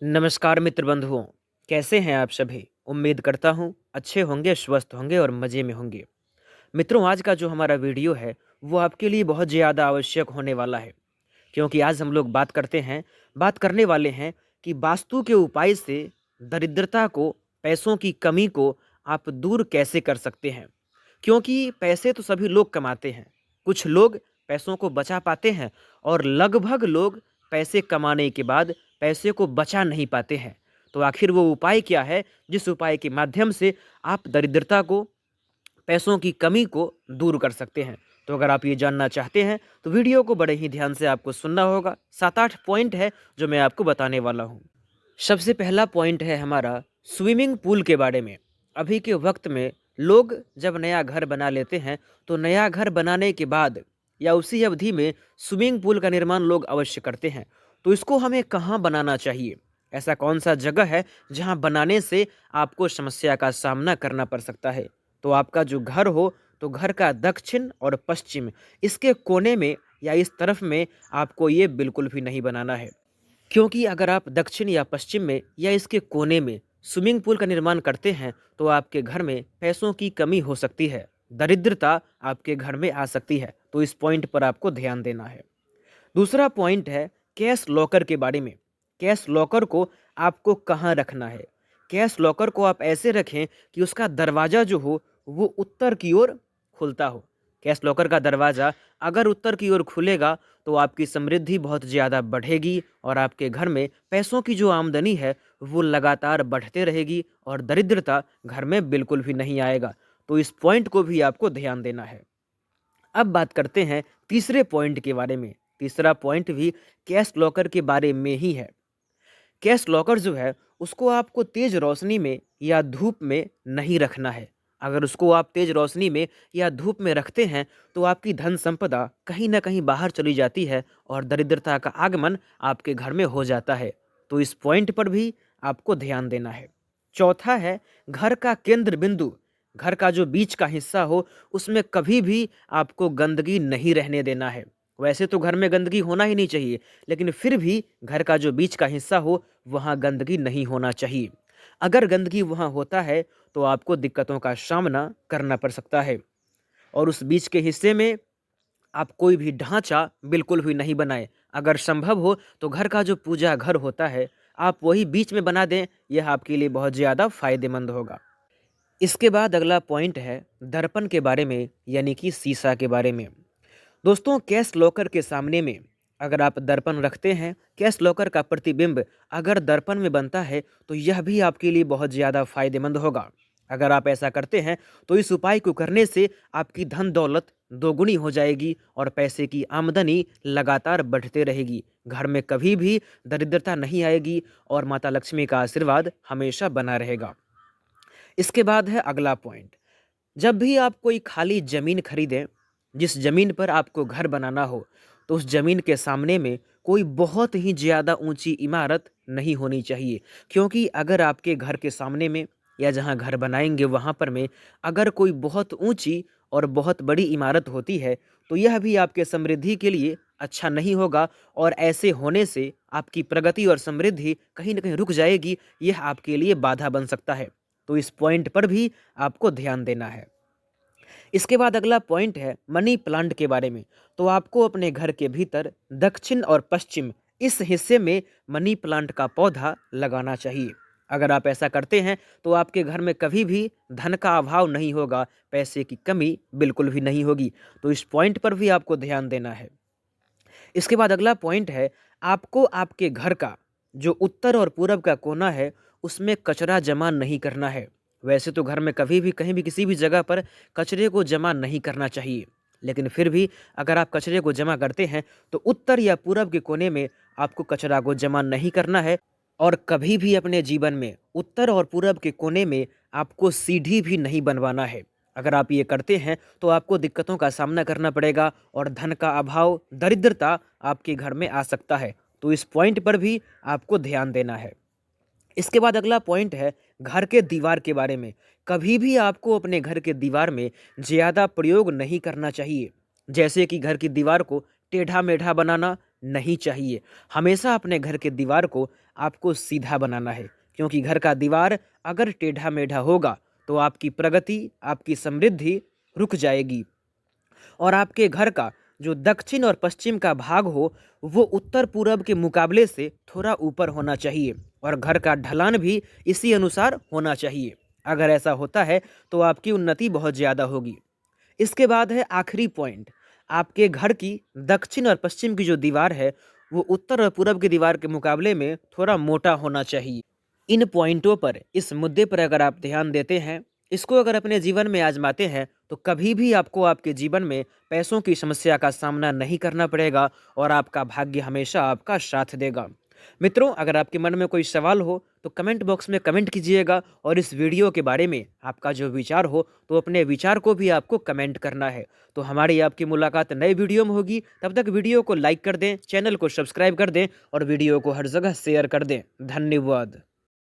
नमस्कार मित्र बंधुओं, कैसे हैं आप सभी? उम्मीद करता हूँ अच्छे होंगे, स्वस्थ होंगे और मज़े में होंगे। मित्रों, आज का जो हमारा वीडियो है, वो आपके लिए बहुत ज़्यादा आवश्यक होने वाला है, क्योंकि आज हम लोग बात करने वाले हैं कि वास्तु के उपाय से दरिद्रता को, पैसों की कमी को आप दूर कैसे कर सकते हैं। क्योंकि पैसे तो सभी लोग कमाते हैं, कुछ लोग पैसों को बचा पाते हैं और लगभग लोग पैसे कमाने के बाद पैसे को बचा नहीं पाते हैं। तो आखिर वो उपाय क्या है, जिस उपाय के माध्यम से आप दरिद्रता को, पैसों की कमी को दूर कर सकते हैं? तो अगर आप ये जानना चाहते हैं, तो वीडियो को बड़े ही ध्यान से आपको सुनना होगा। 7-8 पॉइंट है जो मैं आपको बताने वाला हूँ। सबसे पहला पॉइंट है हमारा स्विमिंग पूल के बारे में। अभी के वक्त में लोग जब नया घर बना लेते हैं, तो नया घर बनाने के बाद या उसी अवधि में स्विमिंग पूल का निर्माण लोग अवश्य करते हैं। तो इसको हमें कहाँ बनाना चाहिए? ऐसा कौन सा जगह है जहाँ बनाने से आपको समस्या का सामना करना पड़ सकता है? तो आपका जो घर हो, तो घर का दक्षिण और पश्चिम, इसके कोने में या इस तरफ में आपको ये बिल्कुल भी नहीं बनाना है। क्योंकि अगर आप दक्षिण या पश्चिम में या इसके कोने में स्विमिंग पूल का निर्माण करते हैं, तो आपके घर में पैसों की कमी हो सकती है, दरिद्रता आपके घर में आ सकती है। तो इस पॉइंट पर आपको ध्यान देना है। दूसरा पॉइंट है कैश लॉकर के बारे में। कैश लॉकर को आपको कहाँ रखना है? कैश लॉकर को आप ऐसे रखें कि उसका दरवाज़ा जो हो, वो उत्तर की ओर खुलता हो। कैश लॉकर का दरवाज़ा अगर उत्तर की ओर खुलेगा, तो आपकी समृद्धि बहुत ज़्यादा बढ़ेगी और आपके घर में पैसों की जो आमदनी है, वो लगातार बढ़ते रहेगी और दरिद्रता घर में बिल्कुल भी नहीं आएगा। तो इस पॉइंट को भी आपको ध्यान देना है। अब बात करते हैं तीसरे पॉइंट के बारे में। तीसरा पॉइंट भी कैश लॉकर के बारे में ही है। कैश लॉकर जो है, उसको आपको तेज रोशनी में या धूप में नहीं रखना है। अगर उसको आप तेज रोशनी में या धूप में रखते हैं, तो आपकी धन संपदा कहीं ना कहीं बाहर चली जाती है और दरिद्रता का आगमन आपके घर में हो जाता है। तो इस पॉइंट पर भी आपको ध्यान देना है। चौथा है घर का केंद्र बिंदु। घर का जो बीच का हिस्सा हो, उसमें कभी भी आपको गंदगी नहीं रहने देना है। वैसे तो घर में गंदगी होना ही नहीं चाहिए, लेकिन फिर भी घर का जो बीच का हिस्सा हो, वहाँ गंदगी नहीं होना चाहिए। अगर गंदगी वहाँ होता है, तो आपको दिक्कतों का सामना करना पड़ सकता है। और उस बीच के हिस्से में आप कोई भी ढांचा बिल्कुल भी नहीं बनाएं। अगर संभव हो, तो घर का जो पूजा घर होता है, आप वही बीच में बना दें। यह आपके लिए बहुत ज़्यादा फायदेमंद होगा। इसके बाद अगला पॉइंट है दर्पण के बारे में, यानी कि शीशा के बारे में। दोस्तों, कैश लॉकर के सामने में अगर आप दर्पण रखते हैं, कैश लॉकर का प्रतिबिंब अगर दर्पण में बनता है, तो यह भी आपके लिए बहुत ज़्यादा फायदेमंद होगा। अगर आप ऐसा करते हैं, तो इस उपाय को करने से आपकी धन दौलत दोगुनी हो जाएगी और पैसे की आमदनी लगातार बढ़ते रहेगी। घर में कभी भी दरिद्रता नहीं आएगी और माता लक्ष्मी का आशीर्वाद हमेशा बना रहेगा। इसके बाद है अगला पॉइंट। जब भी आप कोई खाली ज़मीन खरीदें, जिस ज़मीन पर आपको घर बनाना हो, तो उस ज़मीन के सामने में कोई बहुत ही ज़्यादा ऊंची इमारत नहीं होनी चाहिए। क्योंकि अगर आपके घर के सामने में या जहां घर बनाएंगे वहां पर में अगर कोई बहुत ऊंची और बहुत बड़ी इमारत होती है, तो यह भी आपके समृद्धि के लिए अच्छा नहीं होगा और ऐसे होने से आपकी प्रगति और समृद्धि कहीं ना कहीं रुक जाएगी। यह आपके लिए बाधा बन सकता है। तो इस पॉइंट पर भी आपको ध्यान देना है। इसके बाद अगला पॉइंट है मनी प्लांट के बारे में। तो आपको अपने घर के भीतर दक्षिण और पश्चिम इस हिस्से में मनी प्लांट का पौधा लगाना चाहिए। अगर आप ऐसा करते हैं, तो आपके घर में कभी भी धन का अभाव नहीं होगा, पैसे की कमी बिल्कुल भी नहीं होगी। तो इस पॉइंट पर भी आपको ध्यान देना है। इसके बाद अगला पॉइंट है आपको आपके घर का जो उत्तर और पूरब का कोना है, उसमें कचरा जमा नहीं करना है। वैसे तो घर में कभी भी कहीं भी किसी भी जगह पर कचरे को जमा नहीं करना चाहिए, लेकिन फिर भी अगर आप कचरे को जमा करते हैं, तो उत्तर या पूरब के कोने में आपको कचरा को जमा नहीं करना है। और कभी भी अपने जीवन में उत्तर और पूरब के कोने में आपको सीढ़ी भी नहीं बनवाना है। अगर आप ये करते हैं, तो आपको दिक्कतों का सामना करना पड़ेगा और धन का अभाव, दरिद्रता आपके घर में आ सकता है। तो इस पॉइंट पर भी आपको ध्यान देना है। इसके बाद अगला पॉइंट है घर के दीवार के बारे में। कभी भी आपको अपने घर के दीवार में ज़्यादा प्रयोग नहीं करना चाहिए। जैसे कि घर की दीवार को टेढ़ा मेढ़ा बनाना, नहीं चाहिए। हमेशा अपने घर के दीवार को आपको सीधा बनाना है, क्योंकि घर का दीवार अगर टेढ़ा-मेढ़ा होगा तो आपकी प्रगति, आपकी समृद्धि रुक जाएगी। और आपके घर का जो दक्षिण और पश्चिम का भाग हो, वो उत्तर पूरब के मुकाबले से थोड़ा ऊपर होना चाहिए और घर का ढलान भी इसी अनुसार होना चाहिए। अगर ऐसा होता है तो आपकी उन्नति बहुत ज़्यादा होगी। इसके बाद है आखिरी पॉइंट, आपके घर की दक्षिण और पश्चिम की जो दीवार है, वो उत्तर और पूरब की दीवार के मुकाबले में थोड़ा मोटा होना चाहिए। इन पॉइंटों पर, इस मुद्दे पर अगर आप ध्यान देते हैं, इसको अगर अपने जीवन में आजमाते हैं, तो कभी भी आपको आपके जीवन में पैसों की समस्या का सामना नहीं करना पड़ेगा और आपका भाग्य हमेशा आपका साथ देगा। मित्रों, अगर आपके मन में कोई सवाल हो तो कमेंट बॉक्स में कमेंट कीजिएगा और इस वीडियो के बारे में आपका जो विचार हो तो अपने विचार को भी आपको कमेंट करना है। तो हमारी आपकी मुलाकात नए वीडियो में होगी। तब तक वीडियो को लाइक कर दें, चैनल को सब्सक्राइब कर दें और वीडियो को हर जगह शेयर कर दें। धन्यवाद।